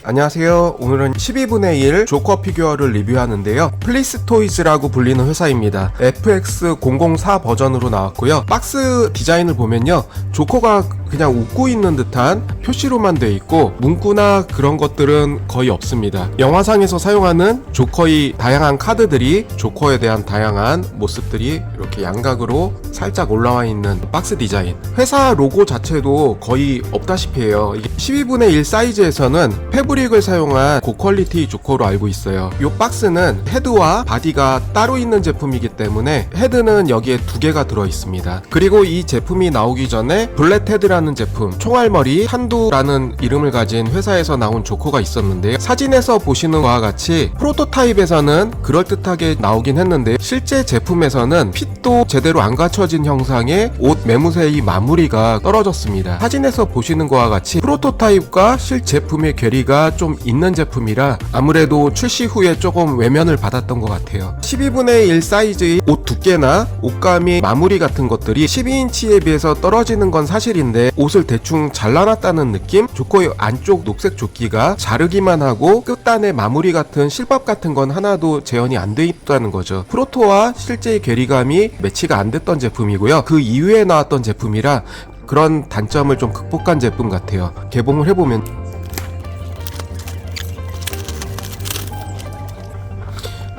안녕하세요. 오늘은 12분의 1 조커 피규어를 리뷰하는데요. 플리스토이즈라고 불리는 회사입니다. FX004 버전으로 나왔고요. 박스 디자인을 보면요, 조커가 그냥 웃고 있는 듯한 표시로만 되어 있고 문구나 그런 것들은 거의 없습니다. 영화상에서 사용하는 조커의 다양한 카드들이, 조커에 대한 다양한 모습들이 이렇게 양각으로 살짝 올라와 있는 박스 디자인. 회사 로고 자체도 거의 없다시피 해요. 이게 12분의 1 사이즈에서는 패브릭을 사용한 고퀄리티 조커로 알고 있어요. 이 박스는 헤드와 바디가 따로 있는 제품이기 때문에 헤드는 여기에 2개가 들어 있습니다. 그리고 이 제품이 나오기 전에 블랙헤드라는 제품, 총알머리 한두라는 이름을 가진 회사에서 나온 조커가 있었는데요. 사진에서 보시는 것과 같이 프로토타입에서는 그럴듯하게 나오긴 했는데 실제 제품에서는 핏도 제대로 안 갖춰진 형상의 옷 매무새의 마무리가 떨어졌습니다. 사진에서 보시는 것과 같이 프로토타입과 실제품의 괴리가 좀 있는 제품이라 아무래도 출시 후에 조금 외면을 받았던 것 같아요. 12분의 1 사이즈의 옷 두께나 옷감이 마무리 같은 것들이 12인치에 비해서 떨어지는 건 사실인데 옷을 대충 잘라놨다는 느낌? 조커의 안쪽 녹색 조끼가 자르기만 하고 끝단의 마무리 같은 실밥 같은 건 하나도 재현이 안 돼 있다는 거죠. 프로토와 실제의 괴리감이 매치가 안 됐던 제품이고요. 그 이후에 나왔던 제품이라 그런 단점을 좀 극복한 제품 같아요. 개봉을 해보면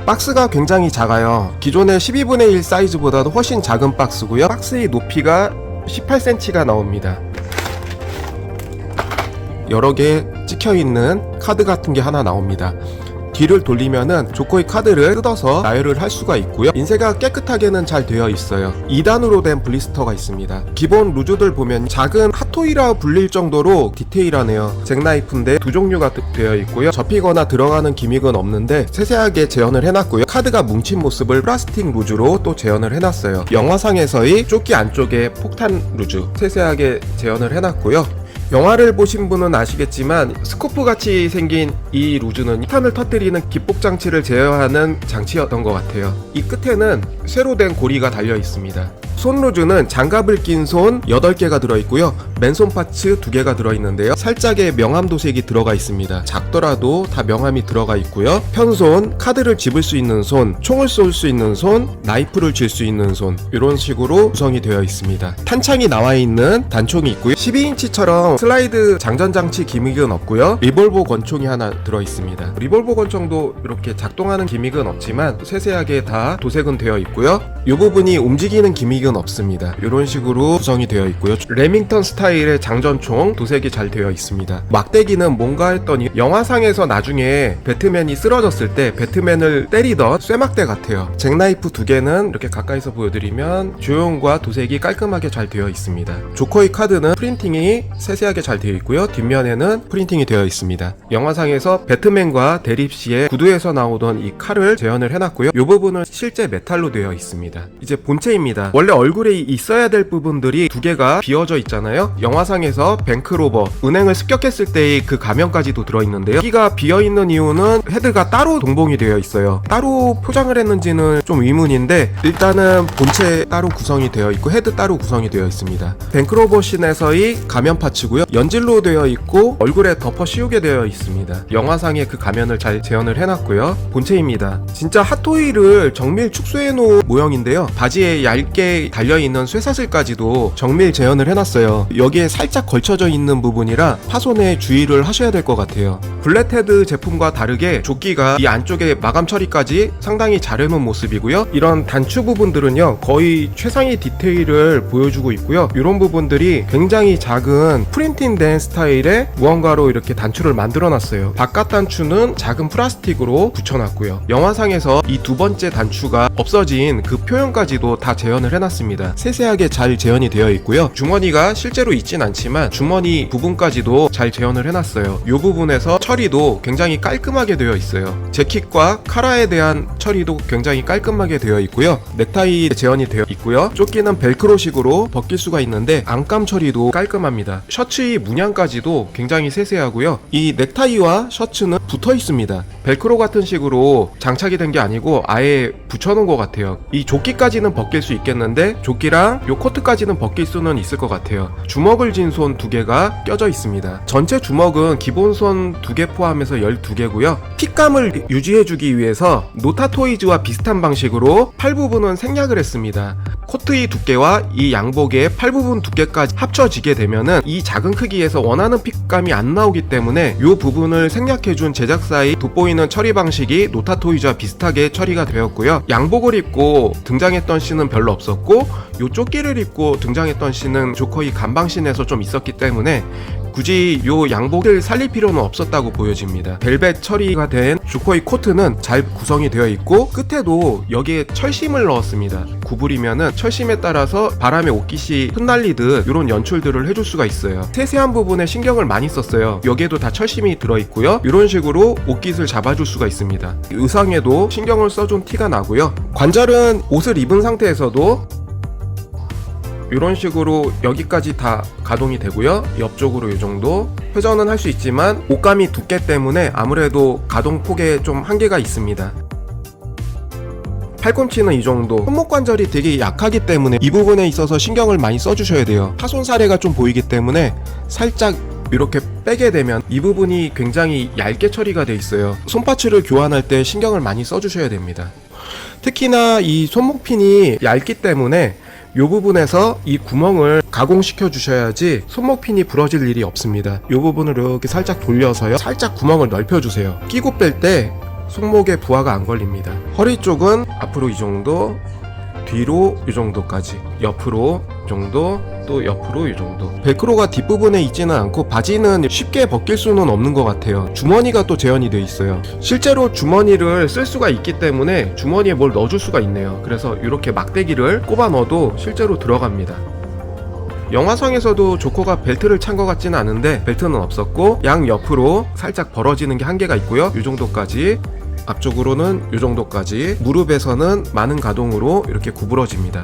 박스가 굉장히 작아요. 기존의 12분의 1 사이즈보다도 훨씬 작은 박스고요. 박스의 높이가 18cm가 나옵니다. 여러 개 찍혀있는 카드 같은 게 하나 나옵니다. 뒤를 돌리면은 조커의 카드를 뜯어서 나열을 할 수가 있고요. 인쇄가 깨끗하게는 잘 되어 있어요. 2단으로 된 블리스터가 있습니다. 기본 루즈들 보면 작은 핫토이라 불릴 정도로 디테일하네요. 잭나이프인데 2종류가 되어 있고요. 접히거나 들어가는 기믹은 없는데 세세하게 재현을 해놨고요. 카드가 뭉친 모습을 플라스틱 루즈로 또 재현을 해놨어요. 영화상에서의 조끼 안쪽에 폭탄 루즈 세세하게 재현을 해놨고요. 영화를 보신 분은 아시겠지만 스코프같이 생긴 이 루즈는 폭탄을 터뜨리는 기폭 장치를 제어하는 장치였던 것 같아요. 이 끝에는 쇠로 된 고리가 달려 있습니다. 손 루즈는 장갑을 낀 손 8개가 들어있고요. 맨손 파츠 2개가 들어있는데요. 살짝의 명암 도색이 들어가 있습니다. 작더라도 다 명암이 들어가 있고요. 편손, 카드를 집을 수 있는 손, 총을 쏠 수 있는 손, 나이프를 쥘 수 있는 손, 이런 식으로 구성이 되어 있습니다. 탄창이 나와 있는 단총이 있고요. 12인치처럼 슬라이드 장전장치 기믹은 없고요. 리볼버 권총이 하나 들어있습니다. 리볼버 권총도 이렇게 작동하는 기믹은 없지만 세세하게 다 도색은 되어 있고요. 이 부분이 움직이는 기믹은 없습니다. 이런 식으로 구성이 되어 있고요. 레밍턴 스타일의 장전총 도색이 잘 되어 있습니다. 막대기는 뭔가 했더니 영화상에서 나중에 배트맨이 쓰러졌을 때 배트맨을 때리던 쇠막대 같아요. 잭나이프 2개는 이렇게 가까이서 보여드리면 조형과 도색이 깔끔하게 잘 되어 있습니다. 조커의 카드는 프린팅이 세세하게 잘 되어 있고요. 뒷면에는 프린팅이 되어 있습니다. 영화상에서 배트맨과 대립 시에 구두에서 나오던 이 칼을 재현을 해놨고요. 이 부분은 실제 메탈로 되어 있습니다. 이제 본체입니다. 원래 얼굴에 있어야 될 부분들이 2개가 비어져 있잖아요. 영화상에서 뱅크로버, 은행을 습격했을 때의 그 가면까지도 들어있는데요. 여기가 비어있는 이유는 헤드가 따로 동봉이 되어 있어요. 따로 포장을 했는지는 좀 의문인데 일단은 본체 따로 구성이 되어 있고 헤드 따로 구성이 되어 있습니다. 뱅크로버 씬에서의 가면 파츠고요. 연질로 되어 있고 얼굴에 덮어 씌우게 되어 있습니다. 영화상에 그 가면을 잘 재현을 해놨고요. 본체입니다. 진짜 핫토이를 정밀 축소해 놓은 모형인데요. 바지에 얇게 달려있는 쇠사슬까지도 정밀 재현을 해놨어요. 여기에 살짝 걸쳐져 있는 부분이라 파손에 주의를 하셔야 될 것 같아요. 블랙헤드 제품과 다르게 조끼가 이 안쪽에 마감 처리까지 상당히 잘 해놓은 모습이고요. 이런 단추 부분들은요 거의 최상의 디테일을 보여주고 있고요. 이런 부분들이 굉장히 작은 프린팅된 스타일의 무언가로 이렇게 단추를 만들어놨어요. 바깥 단추는 작은 플라스틱으로 붙여놨고요. 영화상에서 이 2번째 단추가 없어진 그 표현까지도 다 재현을 해놨습니다. 세세하게 잘 재현이 되어 있고요. 주머니가 실제로 있진 않지만 주머니 부분까지도 잘 재현을 해놨어요. 이 부분에서 처리도 굉장히 깔끔하게 되어 있어요. 재킷과 카라에 대한 처리도 굉장히 깔끔하게 되어 있고요. 넥타이 재현이 되어 있고요. 조끼는 벨크로식으로 벗길 수가 있는데 안감 처리도 깔끔합니다. 셔츠의 문양까지도 굉장히 세세하고요. 이 넥타이와 셔츠는 붙어 있습니다. 벨크로 같은 식으로 장착이 된 게 아니고 아예 붙여놓은 것 같아요. 이 조끼까지는 벗길 수 있겠는데 조끼랑 요 코트까지는 벗길 수는 있을 것 같아요. 주먹을 쥔 손 2개가 껴져 있습니다. 전체 주먹은 기본 손 2개 포함해서 12개고요. 핏감을 유지해주기 위해서 노타토이즈와 비슷한 방식으로 팔 부분은 생략을 했습니다. 코트의 두께와 이 양복의 팔 부분 두께까지 합쳐지게 되면은 이 작은 크기에서 원하는 핏감이 안 나오기 때문에 이 부분을 생략해준 제작사의 돋보이는 처리 방식이 노타토이즈와 비슷하게 처리가 되었고요. 양복을 입고 등장했던 씬은 별로 없었고 이 조끼를 입고 등장했던 씬은 조커의 간방씬에서 좀 있었기 때문에 굳이 이 양복을 살릴 필요는 없었다고 보여집니다. 벨벳 처리가 된 조커의 코트는 잘 구성이 되어 있고 끝에도 여기에 철심을 넣었습니다. 구부리면은 철심에 따라서 바람에 옷깃이 흩날리듯 이런 연출들을 해줄 수가 있어요. 세세한 부분에 신경을 많이 썼어요. 여기에도 다 철심이 들어있고요. 이런 식으로 옷깃을 잡아줄 수가 있습니다. 의상에도 신경을 써준 티가 나고요. 관절은 옷을 입은 상태에서도 이런 식으로 여기까지 다 가동이 되고요. 옆쪽으로 이 정도 회전은 할 수 있지만 옷감이 두께 때문에 아무래도 가동 폭에 좀 한계가 있습니다. 팔꿈치는 이 정도. 손목 관절이 되게 약하기 때문에 이 부분에 있어서 신경을 많이 써주셔야 돼요. 파손 사례가 좀 보이기 때문에 살짝 이렇게 빼게 되면 이 부분이 굉장히 얇게 처리가 돼 있어요. 손파츠를 교환할 때 신경을 많이 써주셔야 됩니다. 특히나 이 손목핀이 얇기 때문에 이 부분에서 이 구멍을 가공시켜 주셔야지 손목핀이 부러질 일이 없습니다. 이 부분을 이렇게 살짝 돌려서요. 살짝 구멍을 넓혀 주세요. 끼고 뺄 때 손목에 부하가 안 걸립니다. 허리 쪽은 앞으로 이 정도, 뒤로 이 정도까지, 옆으로 이 정도, 또 옆으로 이 정도. 벨크로가 뒷부분에 있지는 않고 바지는 쉽게 벗길 수는 없는 것 같아요. 주머니가 또 재현이 되어 있어요. 실제로 주머니를 쓸 수가 있기 때문에 주머니에 뭘 넣어줄 수가 있네요. 그래서 이렇게 막대기를 꼽아 넣어도 실제로 들어갑니다. 영화상에서도 조커가 벨트를 찬 것 같지는 않은데 벨트는 없었고 양 옆으로 살짝 벌어지는 게 한계가 있고요. 이 정도까지, 앞쪽으로는 이 정도까지, 무릎에서는 많은 가동으로 이렇게 구부러집니다.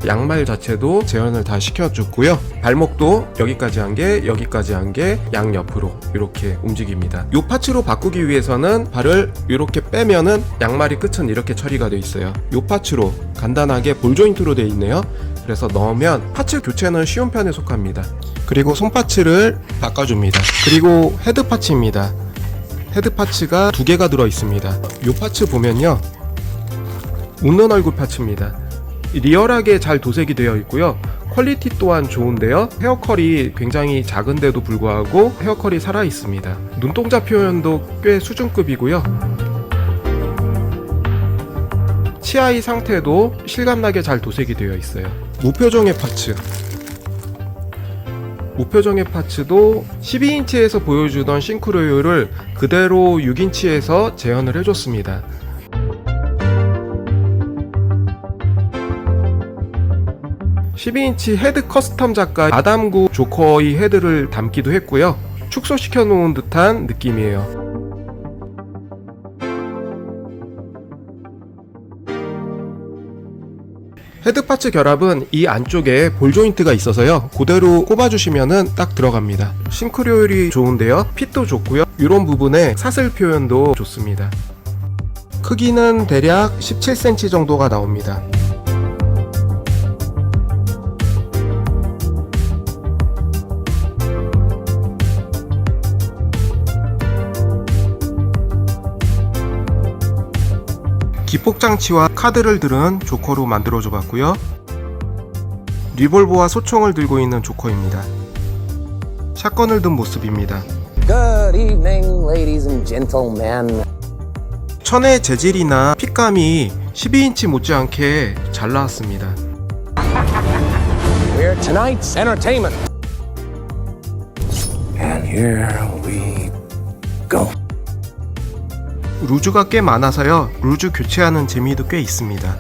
양말 자체도 재현을 다 시켜줬고요. 발목도 여기까지 한 개, 여기까지 한 개, 양옆으로 이렇게 움직입니다. 이 파츠로 바꾸기 위해서는 발을 이렇게 빼면은 양말이 끝은 이렇게 처리가 되어 있어요. 이 파츠로 간단하게 볼 조인트로 되어 있네요. 그래서 넣으면 파츠 교체는 쉬운 편에 속합니다. 그리고 손파츠를 바꿔줍니다. 그리고 헤드 파츠입니다. 헤드 파츠가 2개가 들어 있습니다. 이 파츠 보면요, 웃는 얼굴 파츠입니다. 리얼하게 잘 도색이 되어 있고요. 퀄리티 또한 좋은데요. 헤어컬이 굉장히 작은데도 불구하고 헤어컬이 살아 있습니다. 눈동자 표현도 꽤 수준급이고요. 치아의 상태도 실감나게 잘 도색이 되어 있어요. 무표정의 파츠. 무표정의 파츠도 12인치에서 보여주던 싱크로율을 그대로 6인치에서 재현을 해줬습니다. (12인치) 헤드 커스텀 작가 아담구 조커의 헤드를 담기도 했고요. 축소시켜 놓은 듯한 느낌이에요. 헤드 파츠 결합은 이 안쪽에 볼 조인트가 있어서요. 그대로 꼽아주시면은 딱 들어갑니다. 싱크로율이 좋은데요. 핏도 좋고요. 이런 부분에 사슬 표현도 좋습니다. 크기는 대략 17cm 정도가 나옵니다. 기폭장치와 카드를 들은 조커로 만들어줘 봤고요. 리볼버와 소총을 들고 있는 조커입니다. 샷건을 든 모습입니다. Good evening, ladies and gentlemen. 천의 재질이나 핏감이 12인치 못지않게 잘 나왔습니다. We're tonight's entertainment. And here we go. 루즈가 꽤 많아서요. 루즈 교체하는 재미도 꽤 있습니다.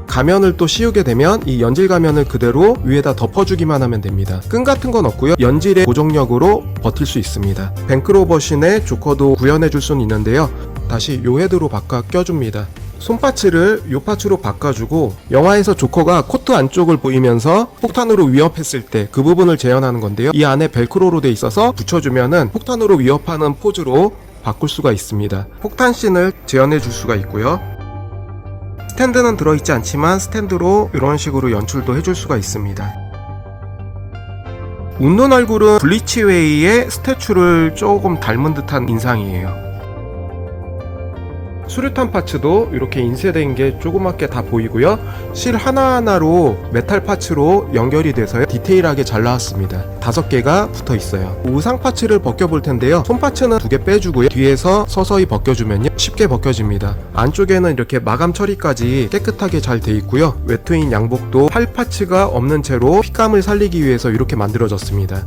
가면을 또 씌우게 되면 이 연질 가면을 그대로 위에다 덮어주기만 하면 됩니다. 끈 같은 건 없고요. 연질의 고정력으로 버틸 수 있습니다. 뱅크로 버신의 조커도 구현해줄 수는 있는데요. 다시 요 헤드로 바꿔 껴줍니다. 손파츠를 요 파츠로 바꿔주고 영화에서 조커가 코트 안쪽을 보이면서 폭탄으로 위협했을 때 그 부분을 재현하는 건데요. 이 안에 벨크로로 돼 있어서 붙여주면은 폭탄으로 위협하는 포즈로 바꿀 수가 있습니다. 폭탄 씬을 재현해 줄 수가 있고요. 스탠드는 들어있지 않지만 스탠드로 이런 식으로 연출도 해줄 수가 있습니다. 웃는 얼굴은 블리치웨이의 스태츄를 조금 닮은 듯한 인상이에요. 수류탄 파츠도 이렇게 인쇄된 게 조그맣게 다 보이고요. 실 하나하나로 메탈 파츠로 연결이 돼서 디테일하게 잘 나왔습니다. 5개가 붙어 있어요. 의상 파츠를 벗겨볼 텐데요. 손 파츠는 2개 빼주고요. 뒤에서 서서히 벗겨주면요, 쉽게 벗겨집니다. 안쪽에는 이렇게 마감 처리까지 깨끗하게 잘 돼 있고요. 외투인 양복도 팔 파츠가 없는 채로 핏감을 살리기 위해서 이렇게 만들어졌습니다.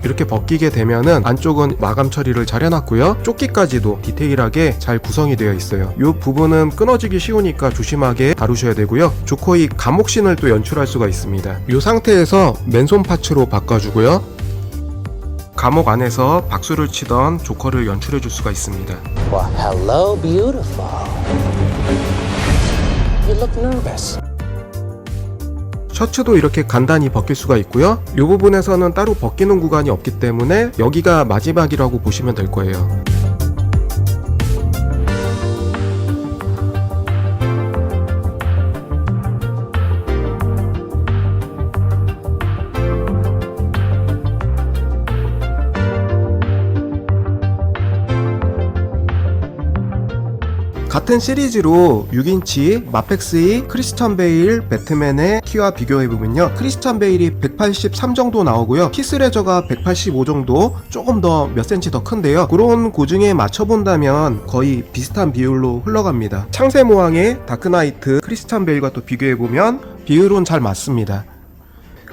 이렇게 벗기게 되면은 안쪽은 마감 처리를 잘 해놨고요. 조끼까지도 디테일하게 잘 구성이 되어 있어요. 이 부분은 끊어지기 쉬우니까 조심하게 다루셔야 되고요. 조커의 감옥신을 또 연출할 수가 있습니다. 이 상태에서 맨손 파츠로 바꿔주고요. 감옥 안에서 박수를 치던 조커를 연출해 줄 수가 있습니다. Well, hello, beautiful. You look nervous. 셔츠도 이렇게 간단히 벗길 수가 있고요. 이 부분에서는 따로 벗기는 구간이 없기 때문에 여기가 마지막이라고 보시면 될 거예요. 같은 시리즈로 6인치 마펙스의 크리스찬 베일 배트맨의 키와 비교해보면요, 크리스찬 베일이 183 정도 나오고요, 키스레저가 185 정도, 조금 더 몇 센치 더 큰데요. 그런 고중에 맞춰본다면 거의 비슷한 비율로 흘러갑니다. 창세 모양의 다크나이트 크리스찬 베일과 또 비교해보면 비율은 잘 맞습니다.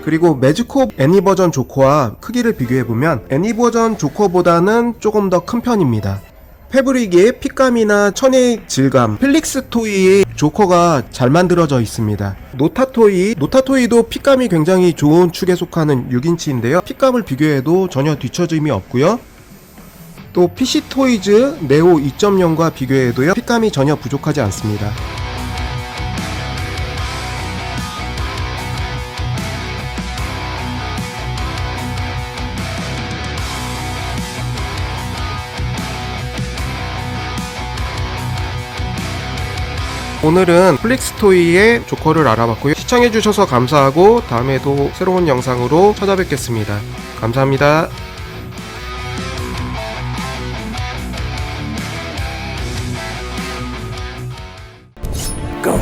그리고 매즈콥 애니 버전 조커와 크기를 비교해보면 애니 버전 조커보다는 조금 더 큰 편입니다. 패브릭의 핏감이나 천의 질감, 필릭스 토이의 조커가 잘 만들어져 있습니다. 노타토이도 핏감이 굉장히 좋은 축에 속하는 6인치인데요. 핏감을 비교해도 전혀 뒤처짐이 없고요. 또 PC 토이즈 네오 2.0과 비교해도요, 핏감이 전혀 부족하지 않습니다. 오늘은 플릭스토이의 조커를 알아봤고요. 시청해주셔서 감사하고 다음에도 새로운 영상으로 찾아뵙겠습니다. 감사합니다. Go.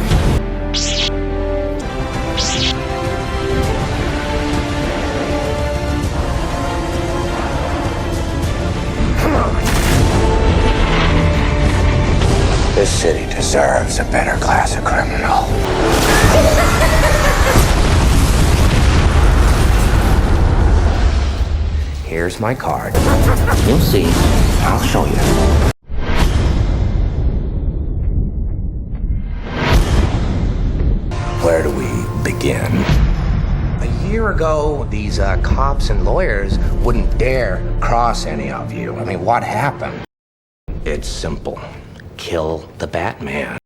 This city deserves a better class of criminal. Here's my card. You'll see. I'll show you. Where do we begin? A year ago, these cops and lawyers wouldn't dare cross any of you. I mean, what happened? It's simple. Kill the Batman.